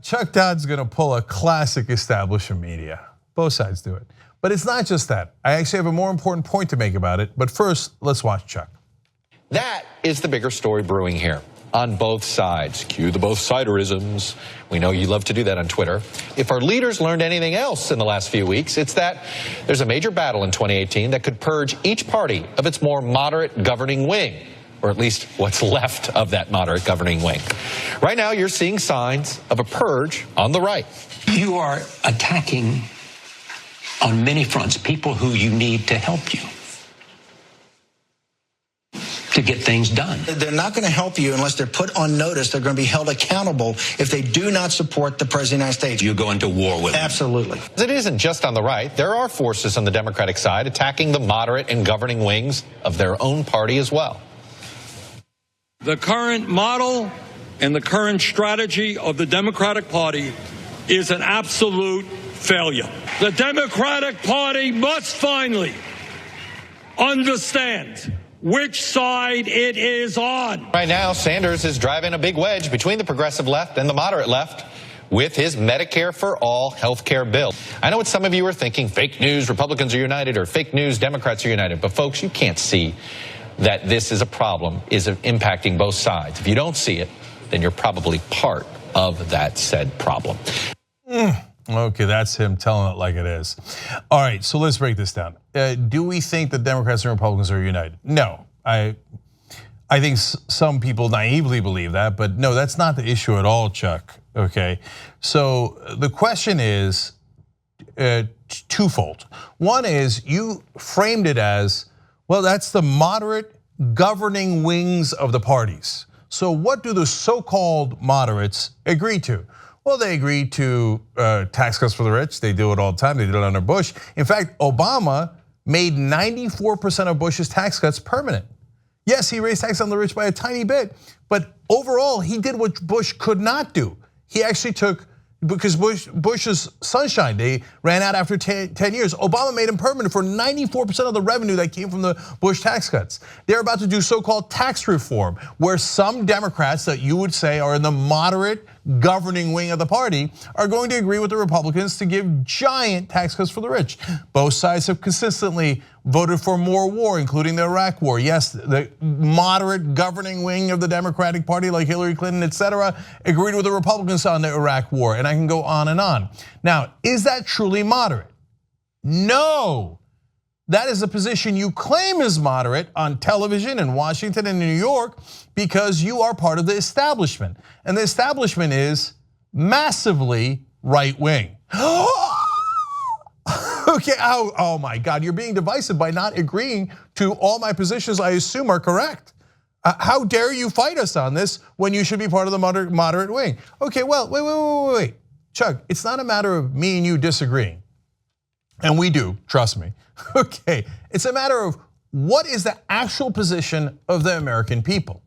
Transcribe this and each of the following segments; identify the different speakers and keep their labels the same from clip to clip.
Speaker 1: Chuck Todd's gonna pull a classic establishment media. Both sides do it. But it's not just that. I actually have a more important point to make about it. But first, let's watch Chuck.
Speaker 2: That is the bigger story brewing here on both sides. Cue the both siderisms. We know you love to do that on Twitter. If our leaders learned anything else in the last few weeks, it's that there's a major battle in 2018 that could purge each party of its more moderate governing wing, or at least what's left of that moderate governing wing. Right now, you're seeing signs of a purge on the right.
Speaker 3: You are attacking on many fronts people who you need to help you to get things done.
Speaker 4: They're not going to help you unless they're put on notice. They're going to be held accountable if they do not support the President of the United States.
Speaker 3: You go into war with them.
Speaker 4: Absolutely.
Speaker 2: It isn't just on the right. There are forces on the Democratic side attacking the moderate and governing wings of their own party as well.
Speaker 5: The current model and the current strategy of the Democratic Party is an absolute failure. The Democratic Party must finally understand which side it is on.
Speaker 2: Right now, Sanders is driving a big wedge between the progressive left and the moderate left with his Medicare for All health care bill. I know what some of you are thinking, fake news, Republicans are united, or fake news, Democrats are united. But folks, you can't see that this is a problem, is impacting both sides. If you don't see it, then you're probably part of that said problem.
Speaker 1: Okay, that's him telling it like it is. All right, so let's break this down. Do we think that Democrats and Republicans are united? No, I think some people naively believe that, but no, that's not the issue at all, Chuck, okay? So the question is twofold. One is you framed it as, well, that's the moderate governing wings of the parties. So what do the so-called moderates agree to? Well, they agreed to tax cuts for the rich. They do it all the time. They did it under Bush. In fact, Obama made 94% of Bush's tax cuts permanent. Yes, he raised taxes on the rich by a tiny bit, but overall, he did what Bush could not do. He actually took, because Bush's sunshine, they ran out after 10 years. Obama made him permanent for 94% of the revenue that came from the Bush tax cuts. They're about to do so-called tax reform, where some Democrats that you would say are in the moderate governing wing of the party are going to agree with the Republicans to give giant tax cuts for the rich. Both sides have consistently voted for more war, including the Iraq war. Yes, the moderate governing wing of the Democratic Party, like Hillary Clinton, etc., agreed with the Republicans on the Iraq war, and I can go on and on. Now, is that truly moderate? No. That is a position you claim is moderate on television in Washington and New York because you are part of the establishment. And the establishment is massively right wing. Okay, oh my God, you're being divisive by not agreeing to all my positions I assume are correct. How dare you fight us on this when you should be part of the moderate wing? Okay, well, wait. Chuck, it's not a matter of me and you disagreeing. And we do, trust me. Okay, it's a matter of what is the actual position of the American people.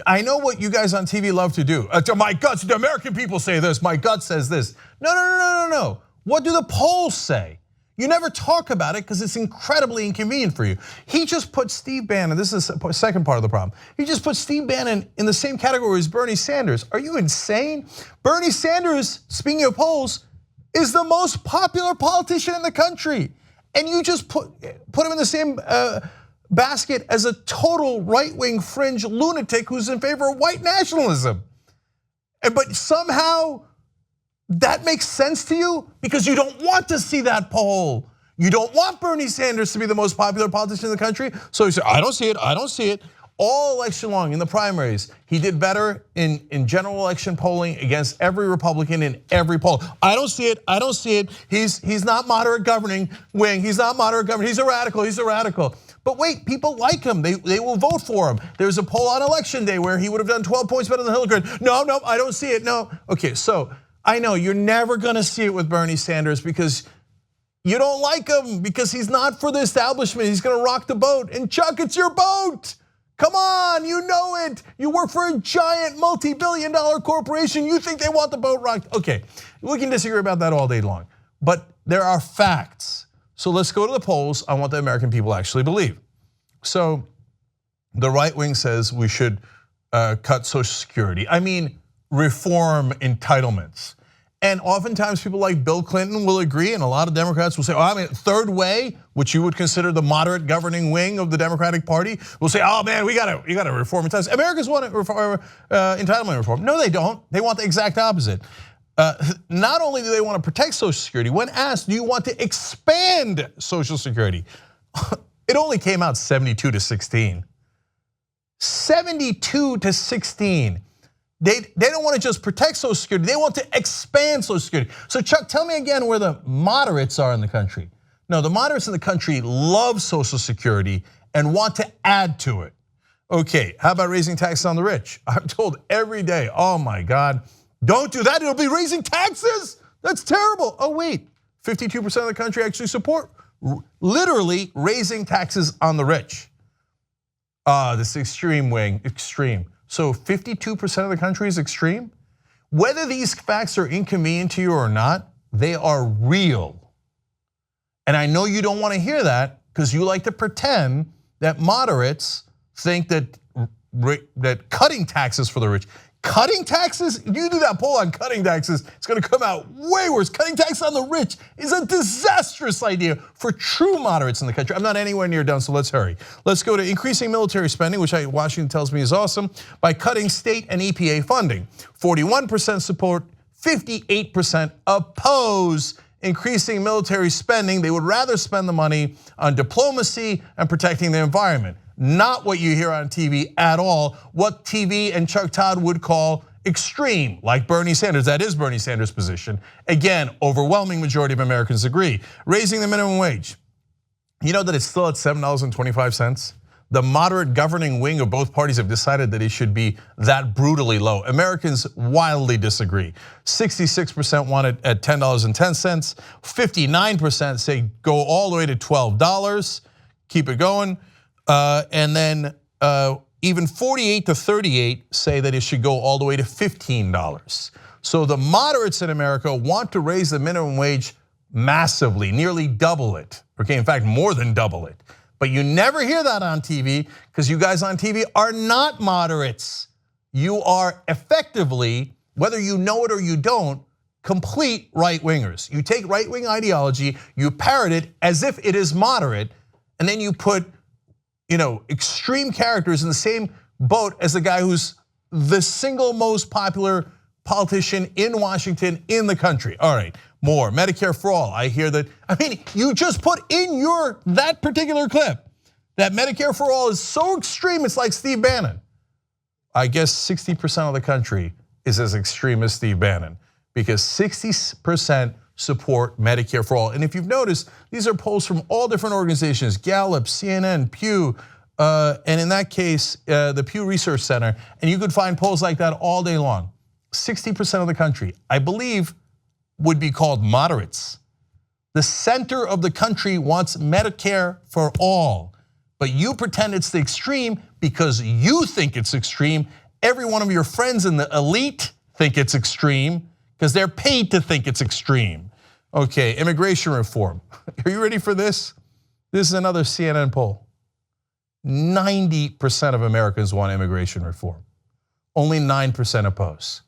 Speaker 1: I know what you guys on TV love to do. My guts, the American people say this, my gut says this. No. What do the polls say? You never talk about it because it's incredibly inconvenient for you. He just put Steve Bannon, this is the second part of the problem. He just put Steve Bannon in the same category as Bernie Sanders. Are you insane? Bernie Sanders, speaking of polls, is the most popular politician in the country. And you just put him in the same basket as a total right-wing fringe lunatic who's in favor of white nationalism. But somehow that makes sense to you because you don't want to see that poll. You don't want Bernie Sanders to be the most popular politician in the country. So you say, I don't see it. All election long in the primaries, he did better in general election polling against every Republican in every poll. I don't see it. He's not moderate governing wing. He's not moderate governing. He's a radical. But wait, people like him. They will vote for him. There's a poll on election day where he would have done 12 points better than Hillary Clinton. No, I don't see it. No. Okay, so I know you're never gonna see it with Bernie Sanders because you don't like him because he's not for the establishment. He's gonna rock the boat. And Chuck, it's your boat. Come on, you know it. You work for a giant multi-billion-dollar corporation. You think they want the boat rocked. Okay, we can disagree about that all day long. But there are facts. So let's go to the polls on what the American people actually believe. So the right wing says we should cut Social Security. I mean, reform entitlements. And oftentimes people like Bill Clinton will agree, and a lot of Democrats will say, oh, I mean, third way, which you would consider the moderate governing wing of the Democratic Party, will say, oh man, you gotta reform entitlements. Americans want entitlement reform. No, they don't. They want the exact opposite. Not only do they want to protect Social Security, when asked, do you want to expand Social Security? It only came out 72-16. 72-16. They don't want to just protect Social Security, they want to expand Social Security. So Chuck, tell me again where the moderates are in the country. No, the moderates in the country love Social Security and want to add to it. Okay, how about raising taxes on the rich? I'm told every day, oh my God, don't do that, it'll be raising taxes. That's terrible. Oh wait, 52% of the country actually support literally raising taxes on the rich. This extreme wing, extreme. So 52% of the country is extreme? Whether these facts are inconvenient to you or not, they are real. And I know you don't want to hear that because you like to pretend that moderates think that cutting taxes for the rich, cutting taxes, you do that poll on cutting taxes, it's going to come out way worse. Cutting taxes on the rich is a disastrous idea for true moderates in the country. I'm not anywhere near done, so let's hurry. Let's go to increasing military spending, which Washington tells me is awesome, by cutting state and EPA funding. 41% support, 58% oppose increasing military spending. They would rather spend the money on diplomacy and protecting the environment. Not what you hear on TV at all, what TV and Chuck Todd would call extreme, like Bernie Sanders. That is Bernie Sanders' position. Again, overwhelming majority of Americans agree. Raising the minimum wage. You know that it's still at $7.25? The moderate governing wing of both parties have decided that it should be that brutally low. Americans wildly disagree. 66% want it at $10.10. 59% say go all the way to $12. Keep it going. And then even 48 to 38 say that it should go all the way to $15. So the moderates in America want to raise the minimum wage massively, nearly double it. Okay, in fact, more than double it. But you never hear that on TV because you guys on TV are not moderates. You are effectively, whether you know it or you don't, complete right-wingers. You take right-wing ideology, you parrot it as if it is moderate, and then you put extreme characters in the same boat as the guy who's the single most popular politician in Washington in the country. All right, more Medicare for all. I hear that. I mean, you just put in that particular clip that Medicare for all is so extreme, it's like Steve Bannon. I guess 60% of the country is as extreme as Steve Bannon because 60% support Medicare for all. And if you've noticed, these are polls from all different organizations, Gallup, CNN, Pew, and in that case, the Pew Research Center. And you could find polls like that all day long. 60% of the country, I believe, would be called moderates. The center of the country wants Medicare for all, but you pretend it's the extreme because you think it's extreme. Every one of your friends in the elite think it's extreme because they're paid to think it's extreme. Okay, immigration reform. Are you ready for this? This is another CNN poll. 90% of Americans want immigration reform. Only 9% oppose.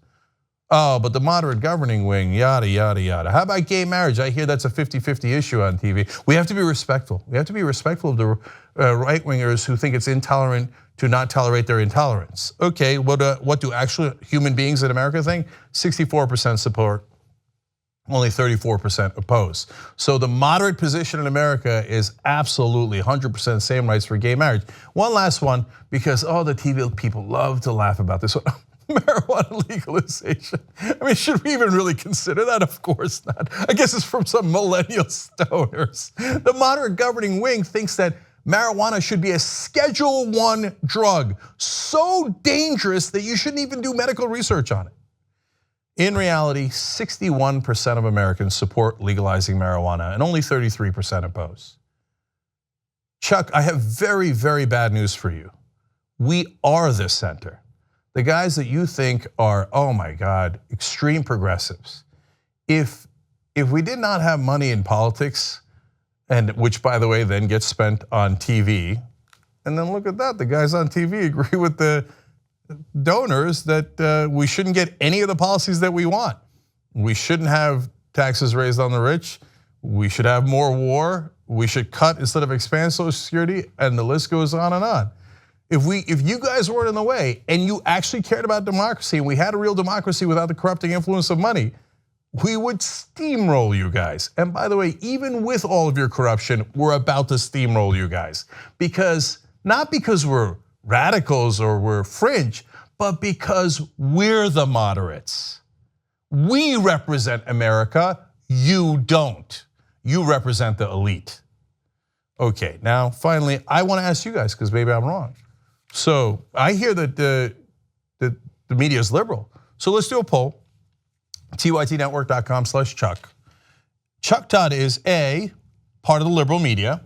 Speaker 1: Oh, but the moderate governing wing, yada, yada, yada. How about gay marriage? I hear that's a 50-50 issue on TV. We have to be respectful. We have to be respectful of the right-wingers who think it's intolerant to not tolerate their intolerance. Okay, what do actual human beings in America think? 64% support, only 34% oppose. So the moderate position in America is absolutely 100% same rights for gay marriage. One last one, because the TV people love to laugh about this one. Marijuana legalization. I mean, should we even really consider that? Of course not. I guess it's from some millennial stoners. The moderate governing wing thinks that marijuana should be a Schedule I drug, so dangerous that you shouldn't even do medical research on it. In reality, 61% of Americans support legalizing marijuana and only 33% oppose. Chuck, I have very, very bad news for you. We are the center. The guys that you think are, oh my God, extreme progressives. If we did not have money in politics, and which by the way then gets spent on TV, and then look at that, the guys on TV agree with the donors that we shouldn't get any of the policies that we want. We shouldn't have taxes raised on the rich. We should have more war. We should cut instead of expand Social Security, and the list goes on and on. If you guys weren't in the way and you actually cared about democracy and we had a real democracy without the corrupting influence of money, we would steamroll you guys. And by the way, even with all of your corruption, we're about to steamroll you guys. Not because we're radicals or we're fringe, but because we're the moderates. We represent America, you don't. You represent the elite. Okay, now finally, I want to ask you guys, because maybe I'm wrong. So I hear that the media is liberal. So let's do a poll. tytnetwork.com/Chuck. Chuck Todd is a part of the liberal media.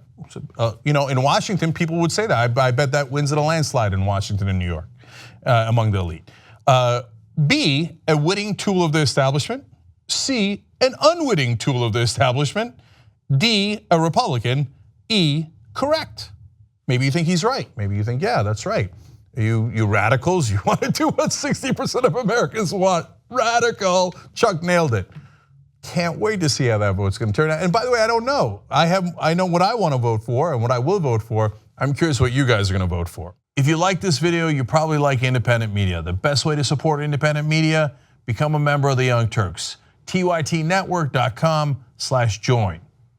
Speaker 1: In Washington, people would say that. I bet that wins at a landslide in Washington and New York among the elite. B, a witting tool of the establishment. C, an unwitting tool of the establishment. D, a Republican. E, correct. Maybe you think he's right. Maybe you think, yeah, that's right. You radicals, you want to do what 60% of Americans want. Radical. Chuck nailed it. Can't wait to see how that vote's going to turn out. And by the way, I don't know. I know what I want to vote for and what I will vote for. I'm curious what you guys are going to vote for. If you like this video, you probably like independent media. The best way to support independent media, become a member of the Young Turks. tytnetwork.com/join.